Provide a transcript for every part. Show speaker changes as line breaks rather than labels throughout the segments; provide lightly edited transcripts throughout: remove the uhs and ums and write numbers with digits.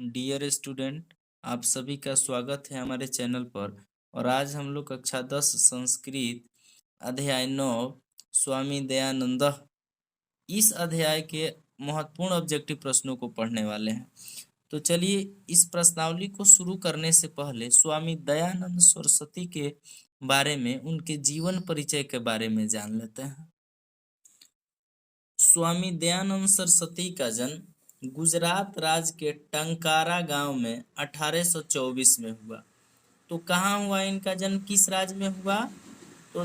Dear student, आप सभी का स्वागत है हमारे चैनल पर। और आज हम लोग कक्षा 10 संस्कृत अध्याय 9 स्वामी दयानंद इस अध्याय के महत्वपूर्ण ऑब्जेक्टिव प्रश्नों को पढ़ने वाले हैं। तो चलिए इस प्रश्नावली को शुरू करने से पहले स्वामी दयानंद सरस्वती के बारे में, उनके जीवन परिचय के बारे में जान लेते हैं। स्वामी दयानंद सरस्वती का जन्म गुजरात राज्य के टंकारा गांव में 1824 में हुआ। तो कहाँ हुआ इनका जन्म, किस राज्य में हुआ? तो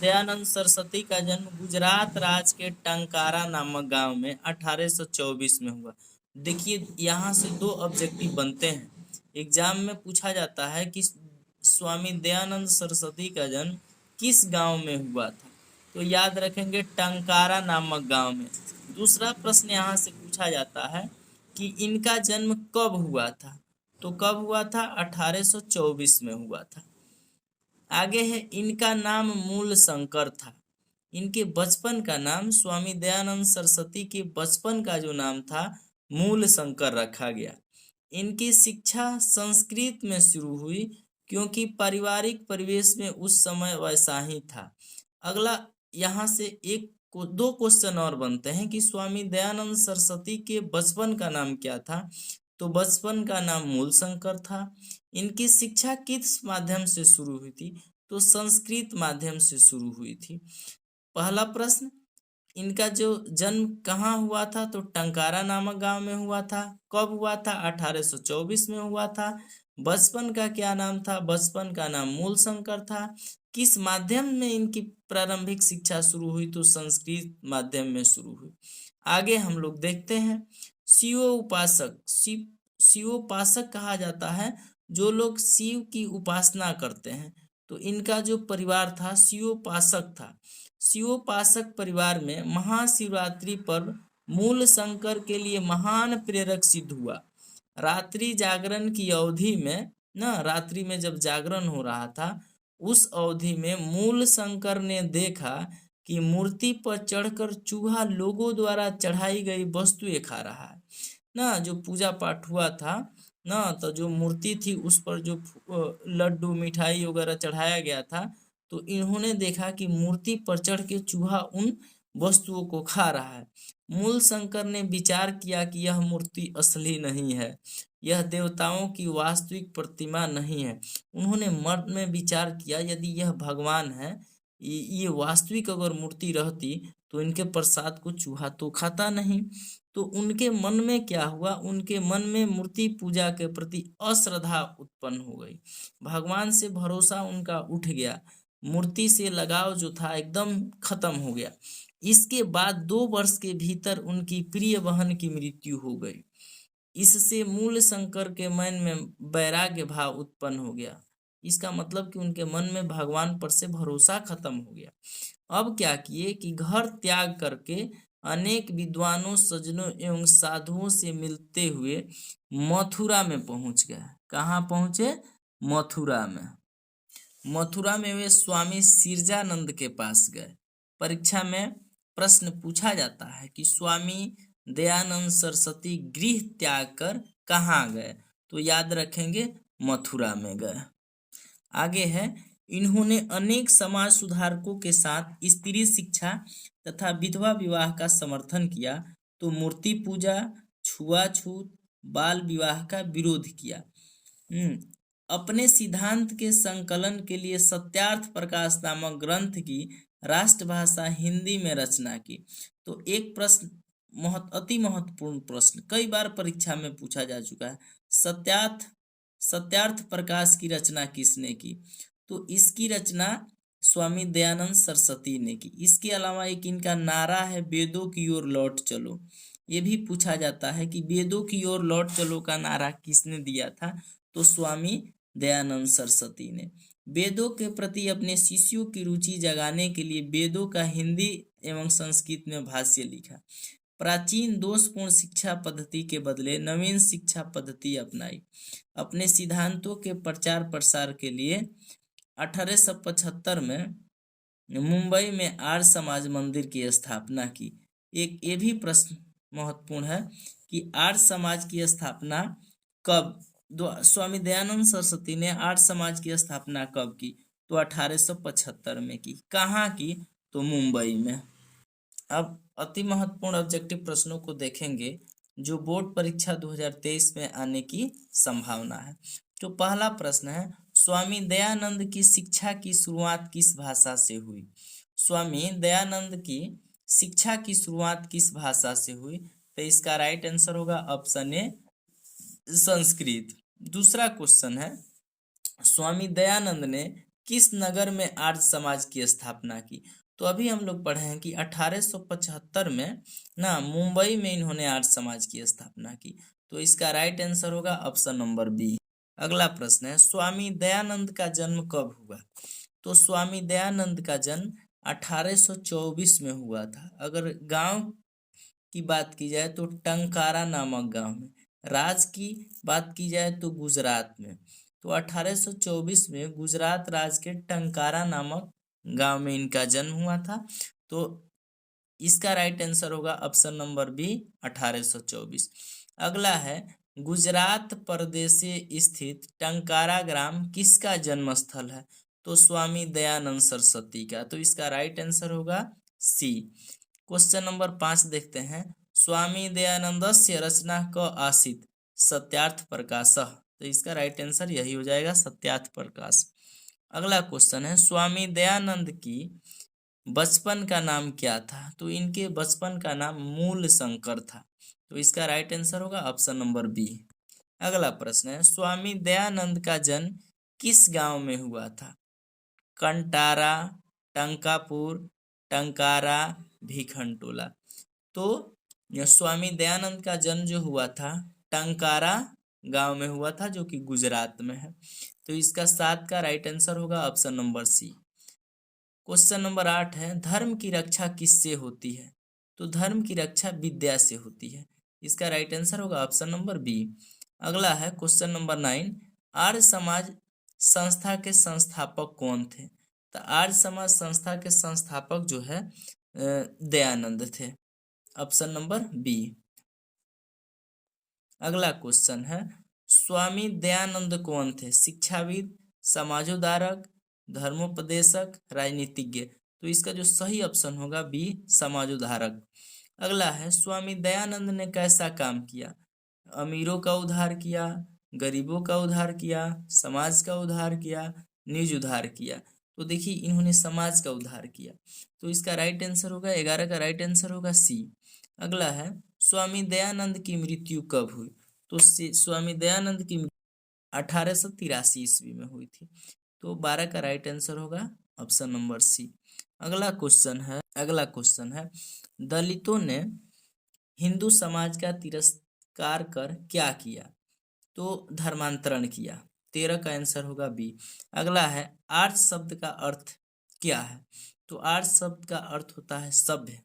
दयानंद सरस्वती का जन्म गुजरात राज्य के टंकारा नामक गांव में 1824 में हुआ। देखिए यहाँ से दो ऑब्जेक्टिव बनते हैं, एग्जाम में पूछा जाता है कि स्वामी दयानंद सरस्वती का जन्म किस गांव में हुआ था। तो याद रखेंगे टंकारा नामक गांव में। दूसरा प्रश्न यहाँ से पूछा जाता है कि इनका जन्म कब हुआ था। तो कब हुआ था? 1824 में हुआ था। आगे है, इनका नाम मूल शंकर था। इनके बचपन का नाम, स्वामी दयानंद सरस्वती के बचपन का जो नाम था मूल शंकर रखा गया। इनकी शिक्षा संस्कृत में शुरू हुई क्योंकि पारिवारिक परिवेश में उस समय वैसा ही था। अगला यहाँ से दो क्वेश्चन और बनते हैं कि स्वामी दयानंद सरस्वती के बचपन का नाम क्या था। तो बचपन का नाम मूल शंकर था। इनकी शिक्षा किस माध्यम से शुरू हुई थी? तो संस्कृत माध्यम से शुरू हुई थी। पहला प्रश्न, इनका जो जन्म कहाँ हुआ था? तो टंकारा नामक गांव में हुआ था। कब हुआ था? 1824 में हुआ था। बचपन का क्या नाम था? बचपन का नाम मूल शंकर था। किस माध्यम में इनकी प्रारंभिक शिक्षा शुरू हुई? तो संस्कृत माध्यम में शुरू हुई। आगे हम लोग देखते हैं, शिव उपासक। शिवोपासक कहा जाता है जो लोग शिव की उपासना करते हैं। तो इनका जो परिवार था शिवोपासक था। शिवोपासक परिवार में महाशिवरात्रि पर्व मूल शंकर के लिए महान प्रेरक सिद्ध हुआ। रात्रि जागरण की अवधि में रात्रि में जब जागरण हो रहा था, उस अवधि में मूल शंकर ने देखा कि मूर्ति पर चढ़कर चूहा लोगों द्वारा चढ़ाई गई वस्तुएं खा रहा है। जो पूजा पाठ हुआ था तो जो मूर्ति थी उस पर जो लड्डू मिठाई वगैरह चढ़ाया गया था, तो इन्होंने देखा कि मूर्ति पर चढ़ के चूहा उन वस्तुओं को खा रहा है। मूल शंकर ने विचार किया कि यह मूर्ति असली नहीं है, यह देवताओं की वास्तविक प्रतिमा नहीं है। उन्होंने मन में विचार किया, यदि यह भगवान है, ये वास्तविक अगर मूर्ति रहती तो इनके प्रसाद को चूहा तो खाता नहीं। तो उनके मन में क्या हुआ? उनके मन में मूर्ति पूजा के प्रति अश्रद्धा उत्पन्न हो गई। भगवान से भरोसा उनका उठ गया। मूर्ति से लगाव जो था एकदम खत्म हो गया। इसके बाद 2 वर्ष के भीतर उनकी प्रिय बहन की मृत्यु हो गई। इससे मूल शंकर के मन में वैराग्य भाव उत्पन्न हो गया। इसका मतलब कि उनके मन में भगवान पर से भरोसा खत्म हो गया। अब क्या किए कि घर त्याग करके अनेक विद्वानों, सज्जनों एवं साधुओं से मिलते हुए मथुरा में पहुंच गए। कहाँ पहुंचे? मथुरा में। मथुरा में वे स्वामी सिरजानंद के पास गए। परीक्षा में प्रश्न पूछा जाता है कि स्वामी दयानंद सरस्वती गृह त्याग कर कहाँ गए। तो याद रखेंगे मथुरा में गए। आगे है, इन्होंने अनेक समाज सुधारकों के साथ स्त्री शिक्षा तथा विधवा विवाह का समर्थन किया। तो मूर्ति पूजा, छुआछूत, बाल विवाह का विरोध किया। अपने सिद्धांत के संकलन के लिए सत्यार्थ प्रकाश नामक ग्रंथ की राष्ट्रभाषा हिंदी में रचना की। तो एक प्रश्न अति महत्वपूर्ण प्रश्न, कई बार परीक्षा में पूछा जा चुका है, सत्यार्थ प्रकाश की रचना किसने की? तो इसकी रचना स्वामी दयानंद सरस्वती ने की। इसके अलावा एक इनका नारा है, वेदों की ओर लौट चलो। ये भी पूछा जाता है कि वेदों की ओर लौट चलो का नारा किसने दिया था? तो स्वामी दयानंद सरस्वती ने। वेदों के प्रति अपने शिष्यों की रुचि जगाने के लिए वेदों का हिंदी एवं संस्कृत में भाष्य लिखा। प्राचीन दोषपूर्ण शिक्षा पद्धति के बदले नवीन शिक्षा पद्धति अपनाई। अपने सिद्धांतों के प्रचार प्रसार के लिए 1875 में मुंबई में आर्य समाज मंदिर की स्थापना की। एक ये भी प्रश्न महत्वपूर्ण है कि आर्य समाज की स्थापना कब स्वामी दयानंद सरस्वती ने आर्य समाज की स्थापना कब की? तो 1875 में की। कहाँ की? तो मुंबई में। अब अति महत्वपूर्ण ऑब्जेक्टिव प्रश्नों को देखेंगे जो बोर्ड परीक्षा 2023 में आने की संभावना है। तो पहला प्रश्न है, स्वामी दयानंद की शिक्षा की शुरुआत किस भाषा से हुई? स्वामी दयानंद की शिक्षा की शुरुआत किस भाषा से हुई? तो इसका राइट आंसर होगा ऑप्शन ए, संस्कृत। दूसरा क्वेश्चन है, स्वामी दयानंद ने किस नगर में आर्य समाज की स्थापना की? तो अभी हम लोग पढ़े हैं कि 1875 में ना मुंबई में इन्होंने आर्य समाज की स्थापना की। तो इसका राइट आंसर होगा ऑप्शन नंबर बी। अगला प्रश्न है, स्वामी दयानंद का जन्म कब हुआ? तो स्वामी दयानंद का जन्म 1824 में हुआ था। अगर गांव की बात की जाए तो टंकारा नामक गांव में, राज्य की बात की जाए तो गुजरात में। तो 1824 में गुजरात राज्य के टंकारा नामक गांव में इनका जन्म हुआ था। तो इसका राइट आंसर होगा ऑप्शन नंबर बी, 1824। अगला है, गुजरात प्रदेश स्थित टंकारा ग्राम किसका जन्म स्थल है? तो स्वामी दयानंद सरस्वती का। तो इसका राइट आंसर होगा सी। क्वेश्चन नंबर 5 देखते हैं, स्वामी दयानंदस्य रचना क आसीत सत्यार्थ प्रकाशः। तो इसका राइट आंसर यही हो जाएगा, सत्यार्थ प्रकाश। अगला क्वेश्चन है, स्वामी दयानंद की बचपन का नाम क्या था? तो इनके बचपन का नाम मूल शंकर था। तो इसका राइट आंसर होगा ऑप्शन नंबर बी। अगला प्रश्न है, स्वामी दयानंद का जन्म किस गांव में हुआ था? कंटारा, टंकापुर, टंकारा, भिखनटोला। तो स्वामी दयानंद का जन्म जो हुआ था टंकारा गांव में हुआ था, जो कि गुजरात में है। तो इसका 7 का राइट आंसर होगा option number C. Question number 8 है, धर्म की रक्षा किससे होती है? तो धर्म की रक्षा विद्या से होती है। इसका राइट आंसर होगा ऑप्शन नंबर बी। अगला है क्वेश्चन नंबर 9, आर्य समाज संस्था के संस्थापक कौन थे? तो आर्य समाज संस्था के संस्थापक जो है दयानंद थे, ऑप्शन नंबर बी। अगला क्वेश्चन है, स्वामी दयानंद कौन थे? शिक्षाविद, समाजोद्धारक, धर्मोपदेशक, राजनीतिज्ञ। तो इसका जो सही ऑप्शन होगा बी, समाजोद्धारक। अगला है, स्वामी दयानंद ने कैसा काम किया? अमीरों का उद्धार किया, गरीबों का उद्धार किया, समाज का उद्धार किया, निज उद्धार किया। तो देखिए इन्होंने समाज का उद्धार किया। तो इसका राइट आंसर होगा 11 का राइट आंसर होगा सी। अगला है, स्वामी दयानंद की मृत्यु कब हुई? तो स्वामी दयानंद की 1883 ईस्वी में हुई थी। तो 12 का राइट आंसर होगा ऑप्शन नंबर सी। अगला क्वेश्चन है, दलितों ने हिंदू समाज का तिरस्कार कर क्या किया? तो धर्मांतरण किया। 13 का आंसर होगा बी। अगला है, आर्य शब्द का अर्थ क्या है? तो आर्य शब्द का अर्थ होता है सभ्य।